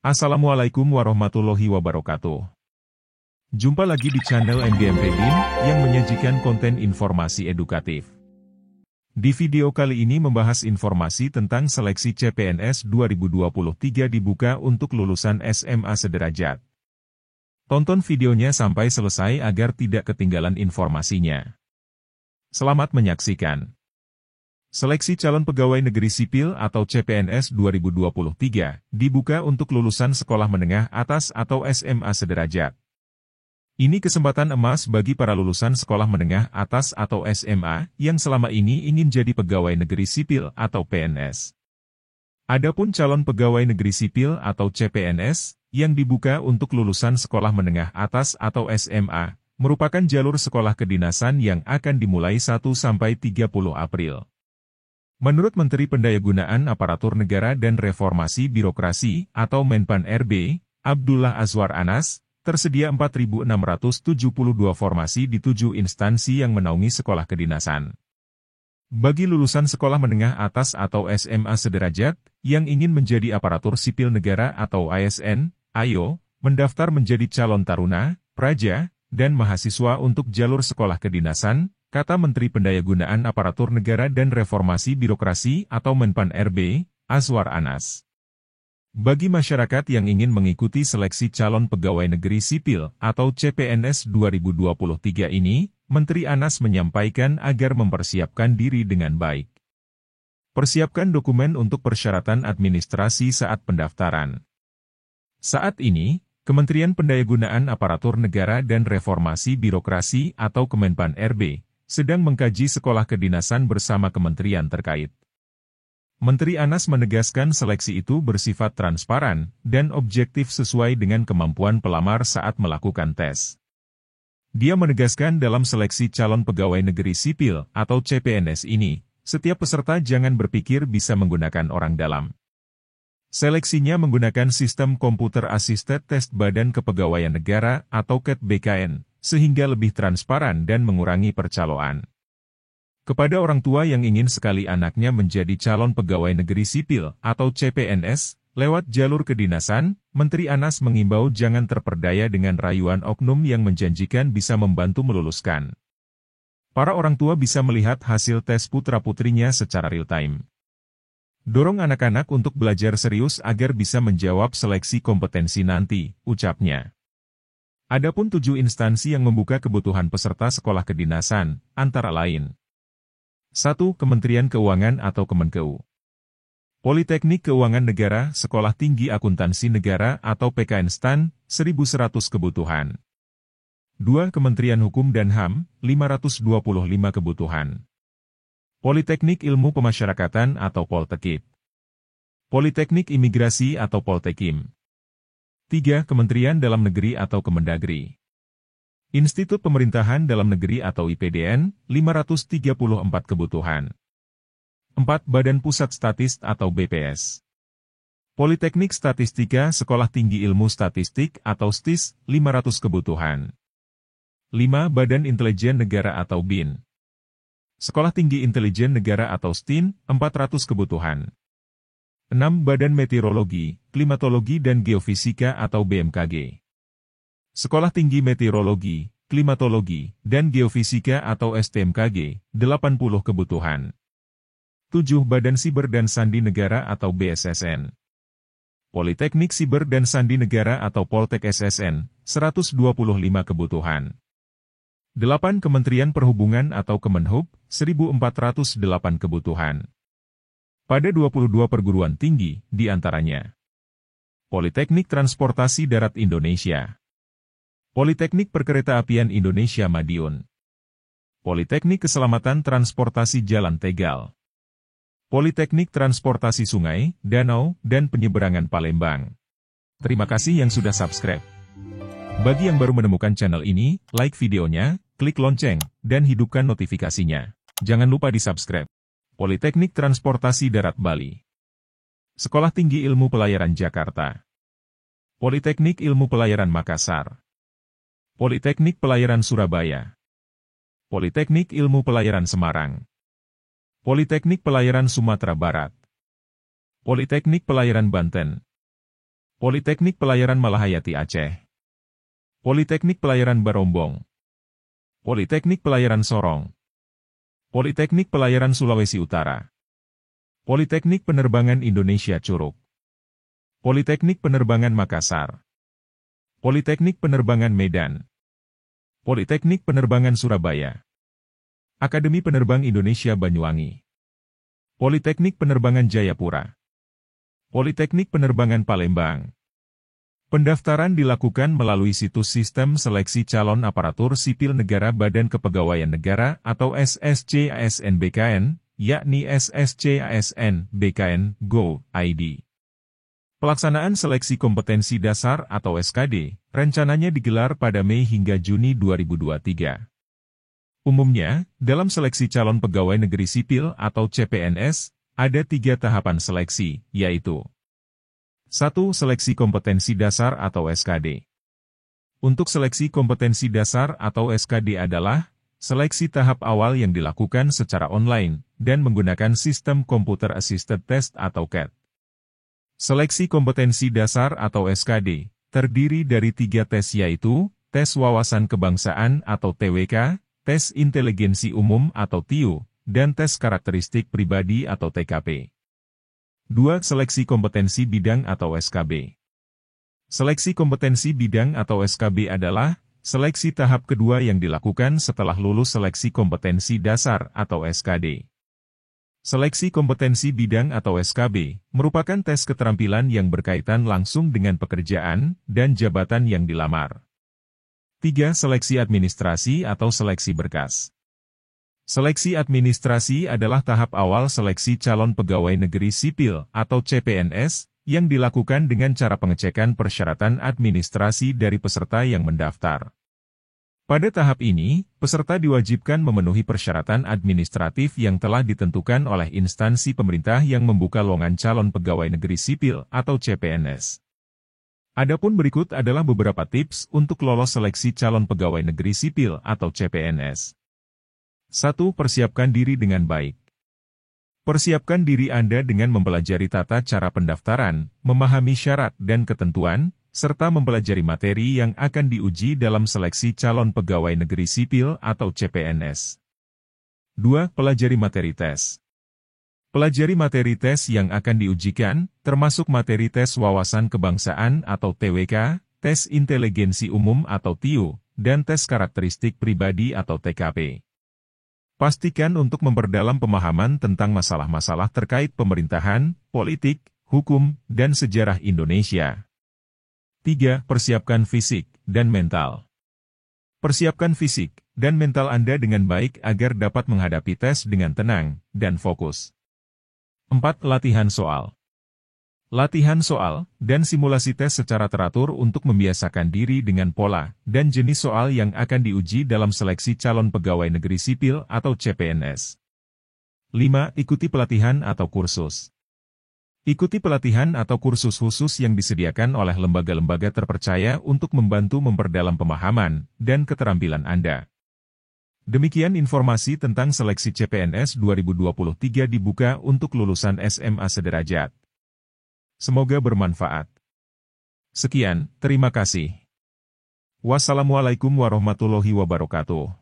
Assalamualaikum warahmatullahi wabarakatuh. Jumpa lagi di channel MGMP BIN yang menyajikan konten informasi edukatif. Di video kali ini membahas informasi tentang seleksi CPNS 2023 dibuka untuk lulusan SMA sederajat. Tonton videonya sampai selesai agar tidak ketinggalan informasinya. Selamat menyaksikan. Seleksi calon pegawai negeri sipil atau CPNS 2023 dibuka untuk lulusan sekolah menengah atas atau SMA sederajat. Ini kesempatan emas bagi para lulusan sekolah menengah atas atau SMA yang selama ini ingin jadi pegawai negeri sipil atau PNS. Adapun calon pegawai negeri sipil atau CPNS yang dibuka untuk lulusan sekolah menengah atas atau SMA merupakan jalur sekolah kedinasan yang akan dimulai 1 sampai 30 April. Menurut Menteri Pendayagunaan Aparatur Negara dan Reformasi Birokrasi atau Menpan RB, Abdullah Azwar Anas, tersedia 4.672 formasi di 7 instansi yang menaungi sekolah kedinasan. Bagi lulusan sekolah menengah atas atau SMA sederajat, yang ingin menjadi aparatur sipil negara atau ASN, ayo, mendaftar menjadi calon taruna, praja, dan mahasiswa untuk jalur sekolah kedinasan, kata Menteri Pendayagunaan Aparatur Negara dan Reformasi Birokrasi atau Menpan RB, Azwar Anas. Bagi masyarakat yang ingin mengikuti seleksi calon pegawai negeri sipil atau CPNS 2023 ini, Menteri Anas menyampaikan agar mempersiapkan diri dengan baik. Persiapkan dokumen untuk persyaratan administrasi saat pendaftaran. Saat ini, Kementerian Pendayagunaan Aparatur Negara dan Reformasi Birokrasi atau Kemenpan RB sedang mengkaji sekolah kedinasan bersama kementerian terkait. Menteri Anas menegaskan seleksi itu bersifat transparan dan objektif sesuai dengan kemampuan pelamar saat melakukan tes. Dia menegaskan dalam seleksi calon pegawai negeri sipil atau CPNS ini, setiap peserta jangan berpikir bisa menggunakan orang dalam. Seleksinya menggunakan sistem komputer assisted test Badan Kepegawaian Negara atau KET BKN, sehingga lebih transparan dan mengurangi percaloan. Kepada orang tua yang ingin sekali anaknya menjadi calon pegawai negeri sipil atau CPNS, lewat jalur kedinasan, Menteri Anas mengimbau jangan terperdaya dengan rayuan oknum yang menjanjikan bisa membantu meluluskan. Para orang tua bisa melihat hasil tes putra-putrinya secara real-time. Dorong anak-anak untuk belajar serius agar bisa menjawab seleksi kompetensi nanti, ucapnya. Adapun 7 instansi yang membuka kebutuhan peserta sekolah kedinasan, antara lain 1. Kementerian Keuangan atau Kemenkeu. Politeknik Keuangan Negara, Sekolah Tinggi Akuntansi Negara atau PKN STAN, 1.100 kebutuhan. 2. Kementerian Hukum dan HAM, 525 kebutuhan. Politeknik Ilmu Pemasyarakatan atau Poltekip. Politeknik Imigrasi atau Poltekim. 3. Kementerian Dalam Negeri atau Kemendagri. Institut Pemerintahan Dalam Negeri atau IPDN, 534 kebutuhan. 4. Badan Pusat Statistik atau BPS. Politeknik Statistika Sekolah Tinggi Ilmu Statistik atau STIS, 500 kebutuhan. 5. Badan Intelijen Negara atau BIN. Sekolah Tinggi Intelijen Negara atau STIN, 400 kebutuhan. 6. Badan Meteorologi, Klimatologi dan Geofisika atau BMKG. Sekolah Tinggi Meteorologi, Klimatologi, dan Geofisika atau STMKG, 80 kebutuhan. 7. Badan Siber dan Sandi Negara atau BSSN. Politeknik Siber dan Sandi Negara atau Poltek SSN, 125 kebutuhan. 8. Kementerian Perhubungan atau Kemenhub, 1.408 kebutuhan. Pada 22 perguruan tinggi, di antaranya Politeknik Transportasi Darat Indonesia, Politeknik Perkeretaapian Indonesia Madiun, Politeknik Keselamatan Transportasi Jalan Tegal, Politeknik Transportasi Sungai, Danau, dan Penyeberangan Palembang. Terima kasih yang sudah subscribe. Bagi yang baru menemukan channel ini, like videonya, klik lonceng, dan hidupkan notifikasinya. Jangan lupa di-subscribe. Politeknik Transportasi Darat Bali. Sekolah Tinggi Ilmu Pelayaran Jakarta. Politeknik Ilmu Pelayaran Makassar. Politeknik Pelayaran Surabaya. Politeknik Ilmu Pelayaran Semarang. Politeknik Pelayaran Sumatera Barat. Politeknik Pelayaran Banten. Politeknik Pelayaran Malahayati Aceh. Politeknik Pelayaran Barombong. Politeknik Pelayaran Sorong. Politeknik Pelayaran Sulawesi Utara. Politeknik Penerbangan Indonesia Curug. Politeknik Penerbangan Makassar. Politeknik Penerbangan Medan. Politeknik Penerbangan Surabaya. Akademi Penerbang Indonesia Banyuwangi. Politeknik Penerbangan Jayapura. Politeknik Penerbangan Palembang. Pendaftaran dilakukan melalui situs Sistem Seleksi Calon Aparatur Sipil Negara Badan Kepegawaian Negara atau SSCASN BKN, yakni SSCASN BKN Go.id. Pelaksanaan Seleksi Kompetensi Dasar atau SKD, rencananya digelar pada Mei hingga Juni 2023. Umumnya, dalam seleksi calon pegawai negeri sipil atau CPNS, ada 3 tahapan seleksi, yaitu 1. Seleksi Kompetensi Dasar atau SKD. Untuk seleksi kompetensi dasar atau SKD adalah seleksi tahap awal yang dilakukan secara online dan menggunakan sistem Computer Assisted Test atau CAT. Seleksi kompetensi dasar atau SKD terdiri dari 3 tes yaitu tes wawasan kebangsaan atau TWK, tes inteligensi umum atau TIU, dan tes karakteristik pribadi atau TKP. 2. Seleksi kompetensi bidang atau SKB. Seleksi kompetensi bidang atau SKB adalah seleksi tahap kedua yang dilakukan setelah lulus seleksi kompetensi dasar atau SKD. Seleksi kompetensi bidang atau SKB merupakan tes keterampilan yang berkaitan langsung dengan pekerjaan dan jabatan yang dilamar. 3. Seleksi administrasi atau seleksi berkas. Seleksi administrasi adalah tahap awal seleksi calon pegawai negeri sipil atau CPNS yang dilakukan dengan cara pengecekan persyaratan administrasi dari peserta yang mendaftar. Pada tahap ini, peserta diwajibkan memenuhi persyaratan administratif yang telah ditentukan oleh instansi pemerintah yang membuka lowongan calon pegawai negeri sipil atau CPNS. Adapun berikut adalah beberapa tips untuk lolos seleksi calon pegawai negeri sipil atau CPNS. 1. Persiapkan diri dengan baik. Persiapkan diri Anda dengan mempelajari tata cara pendaftaran, memahami syarat dan ketentuan, serta mempelajari materi yang akan diuji dalam seleksi calon pegawai negeri sipil atau CPNS. 2. Pelajari materi tes. Pelajari materi tes yang akan diujikan, termasuk materi tes wawasan kebangsaan atau TWK, tes inteligensi umum atau TIU, dan tes karakteristik pribadi atau TKP. Pastikan untuk memperdalam pemahaman tentang masalah-masalah terkait pemerintahan, politik, hukum, dan sejarah Indonesia. 3. Persiapkan fisik dan mental. Persiapkan fisik dan mental Anda dengan baik agar dapat menghadapi tes dengan tenang dan fokus. 4. Latihan soal. Latihan soal dan simulasi tes secara teratur untuk membiasakan diri dengan pola dan jenis soal yang akan diuji dalam seleksi calon pegawai negeri sipil atau CPNS. 5. Ikuti pelatihan atau kursus. Ikuti pelatihan atau kursus khusus yang disediakan oleh lembaga-lembaga terpercaya untuk membantu memperdalam pemahaman dan keterampilan Anda. Demikian informasi tentang seleksi CPNS 2023 dibuka untuk lulusan SMA sederajat. Semoga bermanfaat. Sekian, terima kasih. Wassalamualaikum warahmatullahi wabarakatuh.